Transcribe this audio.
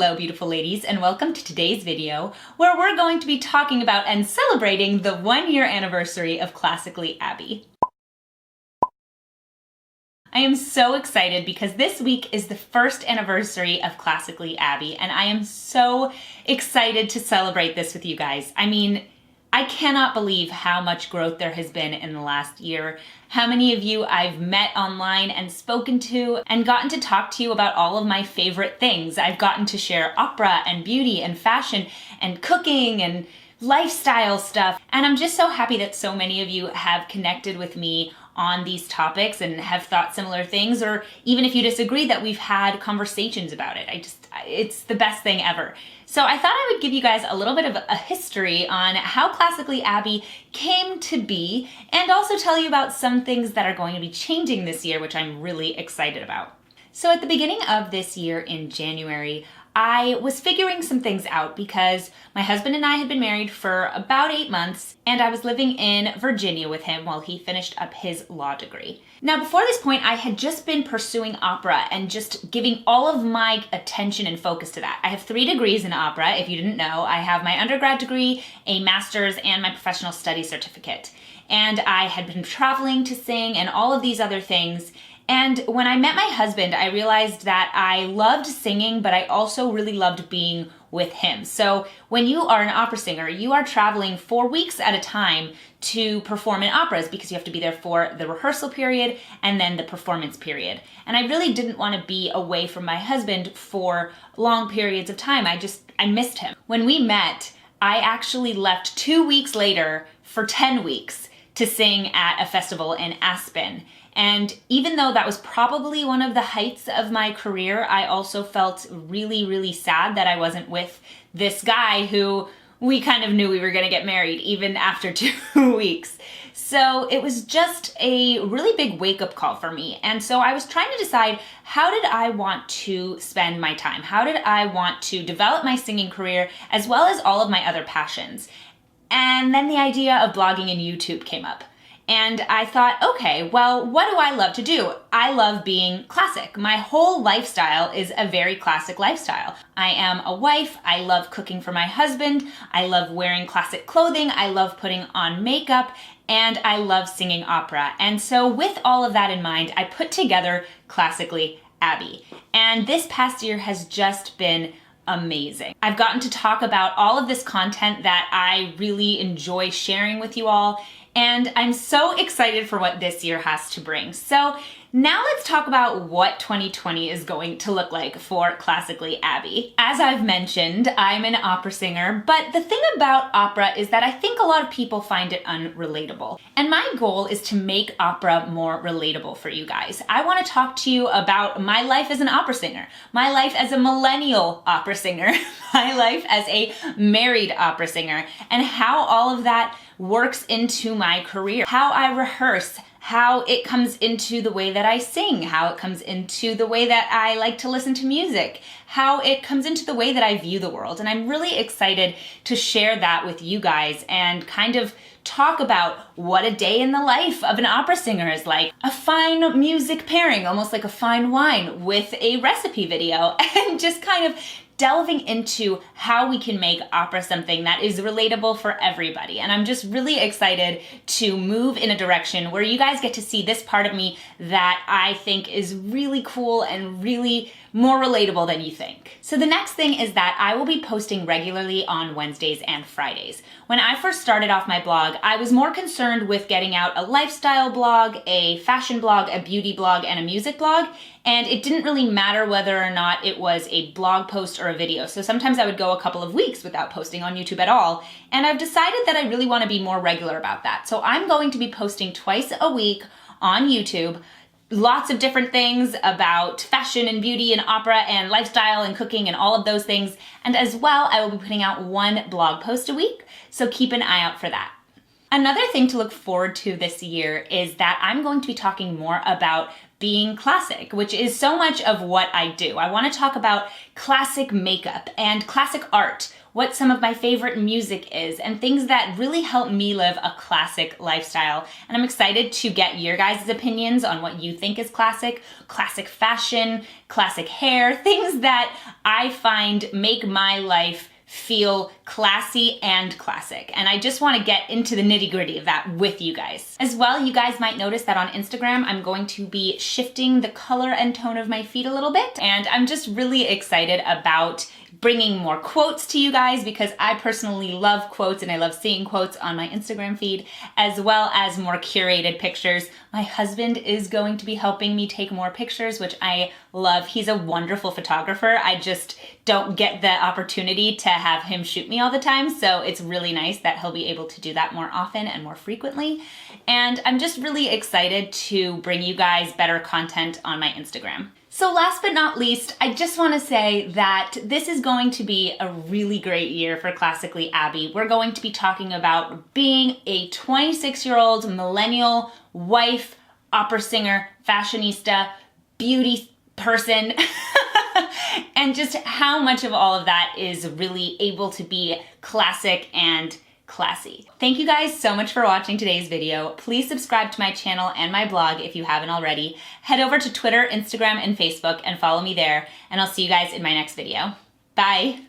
Hello, beautiful ladies, and welcome to today's video, where we're going to be talking about and celebrating the 1-year anniversary of Classically Abby. I am so excited because this week is the first anniversary of Classically Abby, and I am so excited to celebrate this with you guys. I mean, I cannot believe how much growth there has been in the last year, how many of you I've met online and spoken to and gotten to talk to you about all of my favorite things. I've gotten to share opera and beauty and fashion and cooking and lifestyle stuff. And I'm just so happy that so many of you have connected with me on these topics and have thought similar things, or even if you disagree, that we've had conversations about it. It's the best thing ever. So I thought I would give you guys a little bit of a history on how Classically Abby came to be, and also tell you about some things that are going to be changing this year, which I'm really excited about. So at the beginning of this year in January, I was figuring some things out because my husband and I had been married for about 8 months, and I was living in Virginia with him while he finished up his law degree. Now, before this point, I had just been pursuing opera and just giving all of my attention and focus to that. I have 3 degrees in opera, if you didn't know. I have my undergrad degree, a master's, and my professional studies certificate. And I had been traveling to sing and all of these other things. And when I met my husband, I realized that I loved singing, but I also really loved being with him. So when you are an opera singer, you are traveling 4 weeks at a time to perform in operas because you have to be there for the rehearsal period and then the performance period. And I really didn't want to be away from my husband for long periods of time. I missed him. When we met, I actually left 2 weeks later for 10 weeks to sing at a festival in Aspen. And even though that was probably one of the heights of my career, I also felt really, really sad that I wasn't with this guy who we kind of knew we were going to get married even after 2 weeks. So it was just a really big wake-up call for me. And so I was trying to decide, how did I want to spend my time? How did I want to develop my singing career as well as all of my other passions? And then the idea of blogging and YouTube came up. And I thought, okay, well, what do I love to do? I love being classic. My whole lifestyle is a very classic lifestyle. I am a wife. I love cooking for my husband. I love wearing classic clothing. I love putting on makeup. And I love singing opera. And so with all of that in mind, I put together Classically Abby. And this past year has just been amazing. I've gotten to talk about all of this content that I really enjoy sharing with you all, and I'm so excited for what this year has to bring. So now let's talk about what 2020 is going to look like for Classically Abby. As I've mentioned, I'm an opera singer, but the thing about opera is that I think a lot of people find it unrelatable. And my goal is to make opera more relatable for you guys. I want to talk to you about my life as an opera singer, my life as a millennial opera singer, my life as a married opera singer, and how all of that works into my career, how I rehearse, how it comes into the way that I sing, how it comes into the way that I like to listen to music, how it comes into the way that I view the world. And I'm really excited to share that with you guys and kind of talk about what a day in the life of an opera singer is like. A fine music pairing, almost like a fine wine, with a recipe video, and just kind of delving into how we can make opera something that is relatable for everybody. And I'm just really excited to move in a direction where you guys get to see this part of me that I think is really cool and really more relatable than you think. So the next thing is that I will be posting regularly on Wednesdays and Fridays. When I first started off my blog, I was more concerned with getting out a lifestyle blog, a fashion blog, a beauty blog, and a music blog. And it didn't really matter whether or not it was a blog post or a video. So sometimes I would go a couple of weeks without posting on YouTube at all. And I've decided that I really want to be more regular about that. So I'm going to be posting twice a week on YouTube, lots of different things about fashion and beauty and opera and lifestyle and cooking and all of those things. And as well, I will be putting out 1 blog post a week. So keep an eye out for that. Another thing to look forward to this year is that I'm going to be talking more about being classic, which is so much of what I do. I want to talk about classic makeup and classic art, what some of my favorite music is, and things that really help me live a classic lifestyle. And I'm excited to get your guys' opinions on what you think is classic fashion, classic hair, things that I find make my life feel classy and classic. And I just want to get into the nitty-gritty of that with you guys. As well, you guys might notice that on Instagram, I'm going to be shifting the color and tone of my feed a little bit. And I'm just really excited about bringing more quotes to you guys because I personally love quotes and I love seeing quotes on my Instagram feed, as well as more curated pictures. My husband is going to be helping me take more pictures, which I love. He's a wonderful photographer. I just don't get the opportunity to have him shoot me all the time, so it's really nice that he'll be able to do that more often and more frequently. And I'm just really excited to bring you guys better content on my Instagram. So last but not least, I just want to say that this is going to be a really great year for Classically Abby. We're going to be talking about being a 26-year-old millennial wife, opera singer, fashionista, beauty person, and just how much of all of that is really able to be classic and classy. Thank you guys so much for watching today's video. Please subscribe to my channel and my blog if you haven't already. Head over to Twitter, Instagram, and Facebook and follow me there, and I'll see you guys in my next video. Bye!